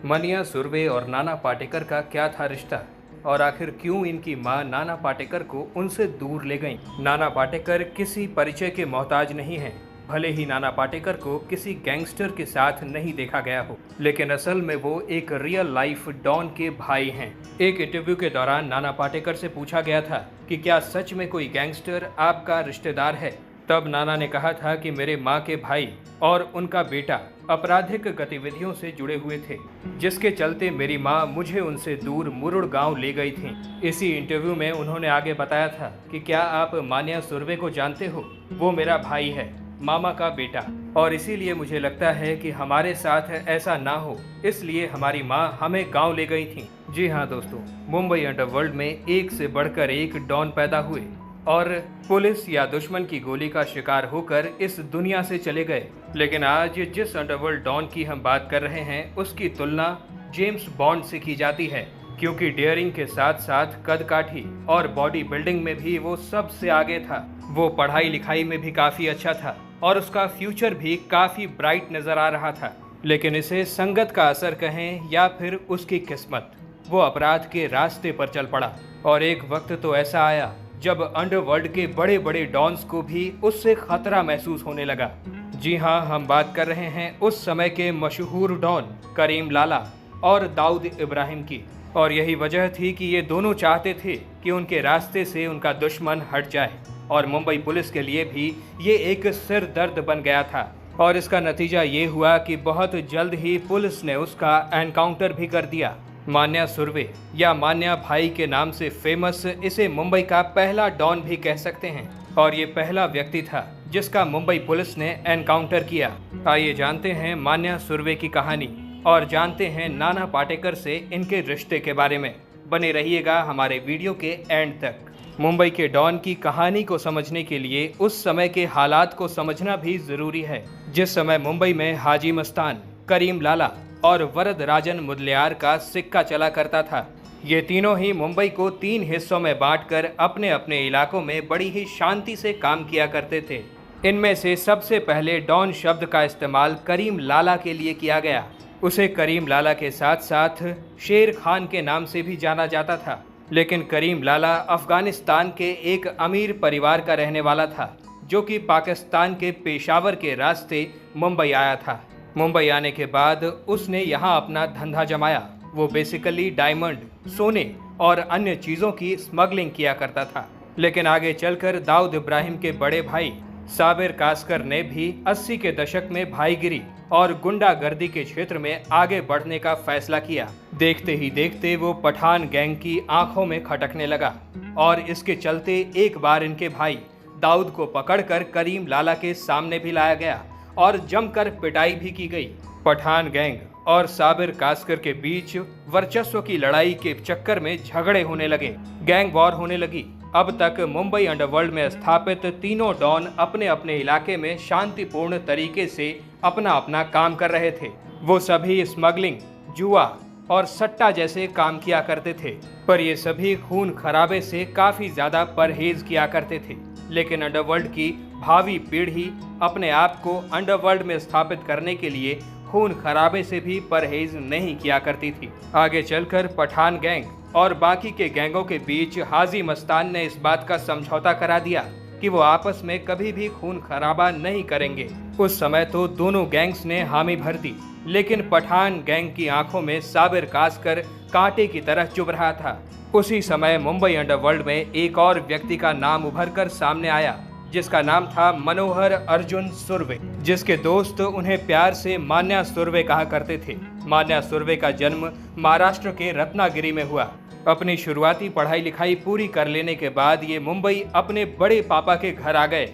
मनिया सुर्वे और नाना पाटेकर का क्या था रिश्ता और आखिर क्यों इनकी मां नाना पाटेकर को उनसे दूर ले गईं? नाना पाटेकर किसी परिचय के मोहताज नहीं हैं। भले ही नाना पाटेकर को किसी गैंगस्टर के साथ नहीं देखा गया हो, लेकिन असल में वो एक रियल लाइफ डॉन के भाई हैं। एक इंटरव्यू के दौरान नाना पाटेकर से पूछा गया था कि क्या सच में कोई गैंगस्टर आपका रिश्तेदार है। तब नाना ने कहा था कि मेरे माँ के भाई और उनका बेटा आपराधिक गतिविधियों से जुड़े हुए थे, जिसके चलते मेरी माँ मुझे उनसे दूर मुरुड़ गांव ले गई थी। इसी इंटरव्यू में उन्होंने आगे बताया था कि क्या आप मान्या सुर्वे को जानते हो? वो मेरा भाई है, मामा का बेटा, और इसीलिए मुझे लगता है कि हमारे साथ ऐसा ना हो, इसलिए हमारी माँ हमें गांव ले गई थी। जी हाँ दोस्तों, मुंबई अंडरवर्ल्ड में एक से बढ़कर एक डॉन पैदा हुए और पुलिस या दुश्मन की गोली का शिकार होकर इस दुनिया से चले गए। लेकिन आज जिस अंडरवर्ल्ड डॉन की हम बात कर रहे हैं, उसकी तुलना जेम्स बॉन्ड से की जाती है, क्योंकि डेयरिंग के साथ साथ कदकाठी और बॉडी बिल्डिंग में भी वो सबसे आगे था। वो पढ़ाई लिखाई में भी काफ़ी अच्छा था और उसका फ्यूचर भी काफ़ी ब्राइट नज़र आ रहा था। लेकिन इसे संगत का असर कहें या फिर उसकी किस्मत, वो अपराध के रास्ते पर चल पड़ा। और एक वक्त तो ऐसा आया जब अंडरवर्ल्ड के बड़े बड़े डॉन्स को भी उससे खतरा महसूस होने लगा। जी हाँ, हम बात कर रहे हैं उस समय के मशहूर डॉन करीम लाला और दाऊद इब्राहिम की। और यही वजह थी कि ये दोनों चाहते थे कि उनके रास्ते से उनका दुश्मन हट जाए, और मुंबई पुलिस के लिए भी ये एक सिर दर्द बन गया था। और इसका नतीजा ये हुआ कि बहुत जल्द ही पुलिस ने उसका एनकाउंटर भी कर दिया। मान्या सुर्वे या मान्या भाई के नाम से फेमस इसे मुंबई का पहला डॉन भी कह सकते हैं, और ये पहला व्यक्ति था जिसका मुंबई पुलिस ने एनकाउंटर किया। आइए जानते हैं मान्या सुर्वे की कहानी और जानते हैं नाना पाटेकर से इनके रिश्ते के बारे में। बने रहिएगा हमारे वीडियो के एंड तक। मुंबई के डॉन की कहानी को समझने के लिए उस समय के हालात को समझना भी जरूरी है, जिस समय मुंबई में हाजी मस्तान, करीम लाला और वरद राजन मुदलियार का सिक्का चला करता था। ये तीनों ही मुंबई को 3 हिस्सों में बांटकर अपने अपने इलाकों में बड़ी ही शांति से काम किया करते थे। इनमें से सबसे पहले डॉन शब्द का इस्तेमाल करीम लाला के लिए किया गया। उसे करीम लाला के साथ साथ शेर खान के नाम से भी जाना जाता था। लेकिन करीम लाला अफगानिस्तान के एक अमीर परिवार का रहने वाला था, जो कि पाकिस्तान के पेशावर के रास्ते मुंबई आया था। मुंबई आने के बाद उसने यहाँ अपना धंधा जमाया। वो बेसिकली डायमंड, सोने और अन्य चीज़ों की स्मगलिंग किया करता था। लेकिन आगे चलकर दाऊद इब्राहिम के बड़े भाई साबिर कास्कर ने भी 80 के दशक में भाईगिरी और गुंडागर्दी के क्षेत्र में आगे बढ़ने का फैसला किया। देखते ही देखते वो पठान गैंग की आंखों में खटकने लगा, और इसके चलते एक बार इनके भाई दाऊद को पकड़कर करीम लाला के सामने भी लाया गया और जमकर पिटाई भी की गई। पठान गैंग और साबिर कास्कर के बीच वर्चस्व की लड़ाई के चक्कर में झगड़े होने लगे, गैंग वॉर होने लगी। अब तक मुंबई अंडरवर्ल्ड में स्थापित तीनों डॉन अपने अपने इलाके में शांतिपूर्ण तरीके से अपना अपना काम कर रहे थे। वो सभी स्मगलिंग, जुआ और सट्टा जैसे काम किया करते थे, पर ये सभी खून खराबे से काफी ज्यादा परहेज किया करते थे। लेकिन अंडरवर्ल्ड की भावी पीढ़ी अपने आप को अंडरवर्ल्ड में स्थापित करने के लिए खून खराबे से भी परहेज नहीं किया करती थी। आगे चलकर पठान गैंग और बाकी के गैंगों के बीच हाजी मस्तान ने इस बात का समझौता करा दिया कि वो आपस में कभी भी खून खराबा नहीं करेंगे। उस समय तो दोनों गैंग्स ने हामी भर दी, लेकिन पठान गैंग की आंखों में साबिर कास्कर कांटे की तरह चुभ रहा था। उसी समय मुंबई अंडरवर्ल्ड में एक और व्यक्ति का नाम उभरकर सामने आया, जिसका नाम था मनोहर अर्जुन सुर्वे, जिसके दोस्त उन्हें प्यार से मान्या सुर्वे कहा करते थे। मान्या सुर्वे का जन्म महाराष्ट्र के रत्नागिरी में हुआ। अपनी शुरुआती पढ़ाई लिखाई पूरी कर लेने के बाद ये मुंबई अपने बड़े पापा के घर आ गए,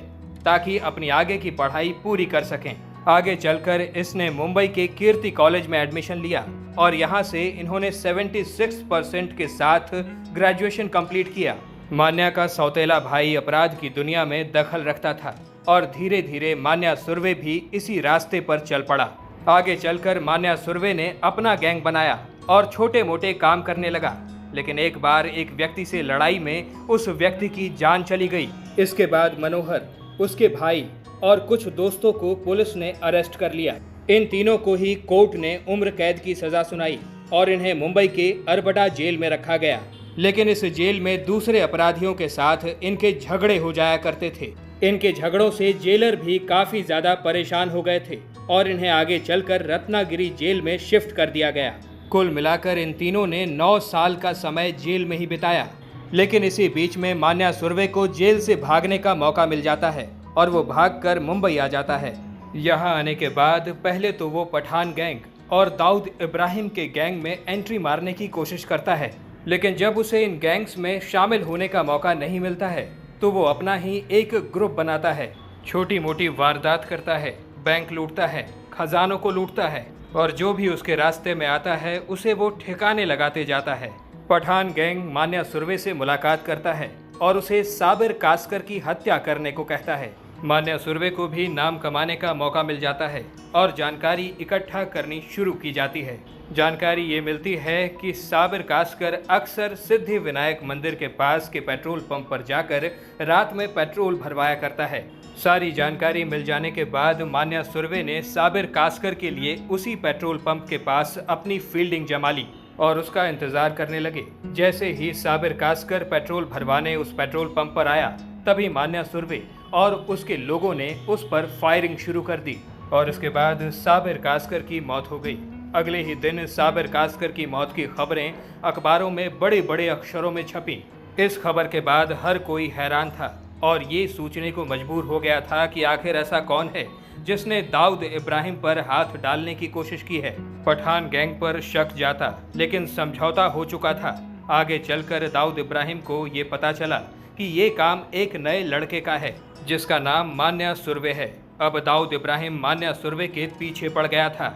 ताकि अपनी आगे की पढ़ाई पूरी कर सकें। आगे चलकर इसने मुंबई के कीर्ति कॉलेज में एडमिशन लिया और यहाँ से इन्होंने 76% के साथ ग्रेजुएशन कंप्लीट किया। मान्या का सौतेला भाई अपराध की दुनिया में दखल रखता था, और धीरे धीरे मान्या सुर्वे भी इसी रास्ते पर चल पड़ा। आगे चलकर मान्या सुर्वे ने अपना गैंग बनाया और छोटे मोटे काम करने लगा। लेकिन एक बार एक व्यक्ति से लड़ाई में उस व्यक्ति की जान चली गई। इसके बाद मनोहर, उसके भाई और कुछ दोस्तों को पुलिस ने अरेस्ट कर लिया। इन तीनों को ही कोर्ट ने उम्र कैद की सजा सुनाई और इन्हें मुंबई के अरबटा जेल में रखा गया। लेकिन इस जेल में दूसरे अपराधियों के साथ इनके झगड़े हो जाया करते थे। इनके झगड़ों से जेलर भी काफी ज्यादा परेशान हो गए थे और इन्हें आगे चलकर रत्नागिरी जेल में शिफ्ट कर दिया गया। कुल मिलाकर इन तीनों ने 9 साल का समय जेल में ही बिताया। लेकिन इसी बीच में मान्या सुर्वे को जेल से भागने का मौका मिल जाता है और वो भागकर मुंबई आ जाता है। यहाँ आने के बाद पहले तो वो पठान गैंग और दाऊद इब्राहिम के गैंग में एंट्री मारने की कोशिश करता है, लेकिन जब उसे इन गैंग्स में शामिल होने का मौका नहीं मिलता है तो वो अपना ही एक ग्रुप बनाता है, छोटी मोटी वारदात करता है, बैंक लूटता है, खजानों को लूटता है और जो भी उसके रास्ते में आता है उसे वो ठिकाने लगाते जाता है। पठान गैंग मान्या सुर्वे से मुलाकात करता है और उसे साबिर कास्कर की हत्या करने को कहता है। मान्या सुर्वे को भी नाम कमाने का मौका मिल जाता है और जानकारी इकट्ठा करनी शुरू की जाती है। जानकारी ये मिलती है कि साबिर कास्कर अक्सर सिद्धि विनायक मंदिर के पास के पेट्रोल पंप पर जाकर रात में पेट्रोल भरवाया करता है। सारी जानकारी मिल जाने के बाद मान्या सुर्वे ने साबिर कास्कर के लिए उसी पेट्रोल पंप के पास अपनी फील्डिंग जमा ली और उसका इंतजार करने लगे। जैसे ही साबिर कास्कर पेट्रोल भरवाने उस पेट्रोल पंप पर आया, तभी मान्या सुर्वे और उसके लोगों ने उस पर फायरिंग शुरू कर दी और इसके बाद साबिर कास्कर की मौत हो गई। अगले ही दिन साबिर कास्कर की मौत की खबरें अखबारों में बड़े बड़े अक्षरों में छपी। इस खबर के बाद हर कोई हैरान था और ये सोचने को मजबूर हो गया था कि आखिर ऐसा कौन है जिसने दाऊद इब्राहिम पर हाथ डालने की कोशिश की है। पठान गैंग पर शक जाता, लेकिन समझौता हो चुका था। आगे चलकर दाऊद इब्राहिम को ये पता चला कि ये काम एक नए लड़के का है जिसका नाम मान्या सुर्वे है। अब दाऊद इब्राहिम मान्या सुर्वे के पीछे पड़ गया था।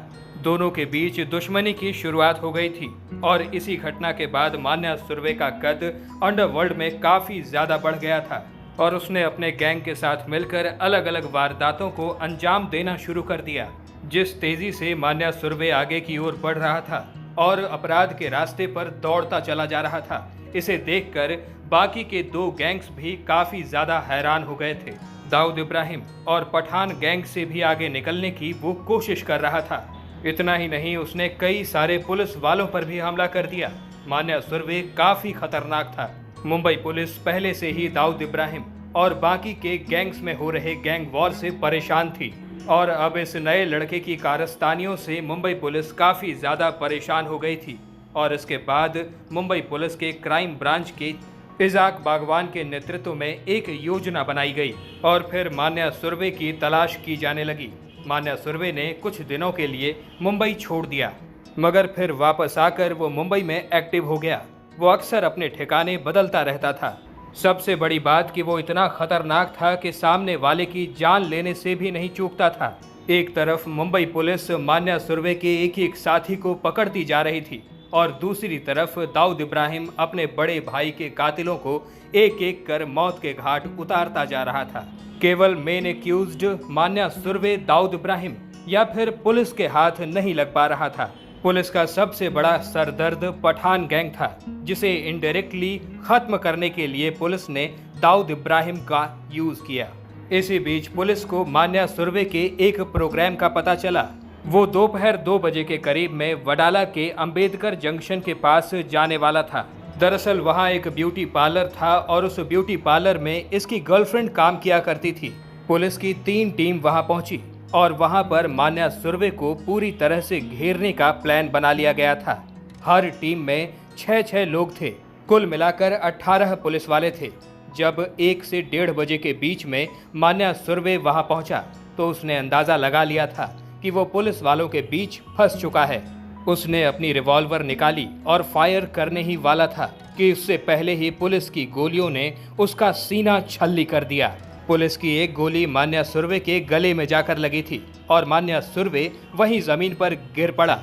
दोनों के बीच दुश्मनी की शुरुआत हो गई थी और इसी घटना के बाद मान्या सुर्वे का कद अंडरवर्ल्ड में काफी ज्यादा बढ़ गया था और उसने अपने गैंग के साथ मिलकर अलग अलग वारदातों को अंजाम देना शुरू कर दिया। जिस तेजी से मान्या सुर्वे आगे की ओर बढ़ रहा था और अपराध के रास्ते पर दौड़ता चला जा रहा था, इसे देखकर बाकी के 2 गैंग्स भी काफी ज्यादा हैरान हो गए थे। दाऊद इब्राहिम और पठान गैंग से भी आगे निकलने की वो कोशिश कर रहा था। इतना ही नहीं, उसने कई सारे पुलिस वालों पर भी हमला कर दिया। मान्या सुर्वे काफी खतरनाक था। मुंबई पुलिस पहले से ही दाऊद इब्राहिम और बाकी के गैंग्स में हो रहे गैंग वॉर से परेशान थी और अब इस नए लड़के की कारस्तानियों से मुंबई पुलिस काफी ज्यादा परेशान हो गई थी। और इसके बाद मुंबई पुलिस के क्राइम ब्रांच के इजाक बागवान के नेतृत्व में एक योजना बनाई गई और फिर मान्या सुर्वे की तलाश की जाने लगी। मान्या सुर्वे ने कुछ दिनों के लिए मुंबई छोड़ दिया, मगर फिर वापस आकर वो मुंबई में एक्टिव हो गया। वो अक्सर अपने ठिकाने बदलता रहता था। सबसे बड़ी बात कि वो इतना खतरनाक था कि सामने वाले की जान लेने से भी नहीं चूकता था। एक तरफ मुंबई पुलिस मान्या सुर्वे के एक साथी को पकड़ती जा रही थी और दूसरी तरफ दाऊद इब्राहिम अपने बड़े भाई के कातिलों को एक एक कर मौत के घाट उतारता जा रहा था। केवल मेन एक्यूज्ड मान्या सुर्वे दाऊद इब्राहिम या फिर पुलिस के हाथ नहीं लग पा रहा था। पुलिस का सबसे बड़ा सरदर्द पठान गैंग था, जिसे इनडायरेक्टली खत्म करने के लिए पुलिस ने दाऊद इब्राहिम का यूज किया। इसी बीच पुलिस को मान्या सुर्वे के एक प्रोग्राम का पता चला। वो दोपहर 2 बजे के करीब में वडाला के अंबेडकर जंक्शन के पास जाने वाला था। दरअसल वहाँ एक ब्यूटी पार्लर था और उस ब्यूटी पार्लर में इसकी गर्लफ्रेंड काम किया करती थी। पुलिस की 3 टीम वहाँ पहुंची और वहाँ पर मान्या सुर्वे को पूरी तरह से घेरने का प्लान बना लिया गया था। हर टीम में 6-6 लोग थे। कुल मिलाकर 18 पुलिस वाले थे। जब 1 से 1:30 बजे के बीच में मान्या सुर्वे वहाँ पहुँचा तो उसने अंदाज़ा लगा लिया था कि वो पुलिस वालों के बीच फंस चुका है। उसने अपनी रिवॉल्वर निकाली और फायर करने ही वाला था कि उससे पहले ही पुलिस की गोलियों ने उसका सीना छल्ली कर दिया। पुलिस की एक गोली मान्या सुर्वे के गले में जाकर लगी थी और मान्या सुर्वे वहीं जमीन पर गिर पड़ा।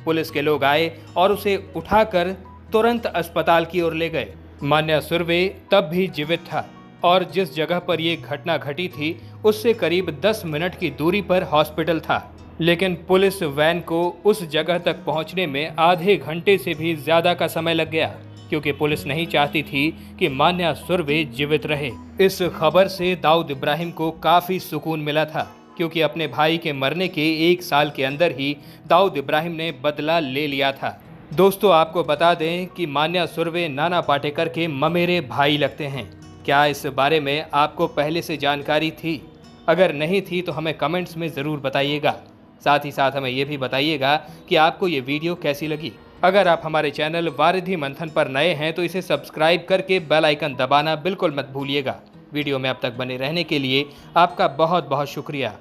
पुलिस के लोग आए और उसे उठाकर तुरंत अस्पताल की ओर ले गए। मान्या सुर्वे तब भी जीवित था और जिस जगह पर यह घटना घटी थी उससे करीब 10 मिनट की दूरी पर हॉस्पिटल था, लेकिन पुलिस वैन को उस जगह तक पहुंचने में आधे घंटे से भी ज्यादा का समय लग गया, क्योंकि पुलिस नहीं चाहती थी कि मान्या सुर्वे जीवित रहे। इस खबर से दाऊद इब्राहिम को काफी सुकून मिला था, क्योंकि अपने भाई के मरने के 1 साल के अंदर ही दाऊद इब्राहिम ने बदला ले लिया था। दोस्तों, आपको बता दें कि मान्या सुरवे नाना पाटेकर के ममेरे भाई लगते हैं। क्या इस बारे में आपको पहले से जानकारी थी? अगर नहीं थी तो हमें कमेंट्स में ज़रूर बताइएगा। साथ ही साथ हमें ये भी बताइएगा कि आपको ये वीडियो कैसी लगी। अगर आप हमारे चैनल वारिधि मंथन पर नए हैं तो इसे सब्सक्राइब करके बेल आइकन दबाना बिल्कुल मत भूलिएगा। वीडियो में अब तक बने रहने के लिए आपका बहुत बहुत शुक्रिया।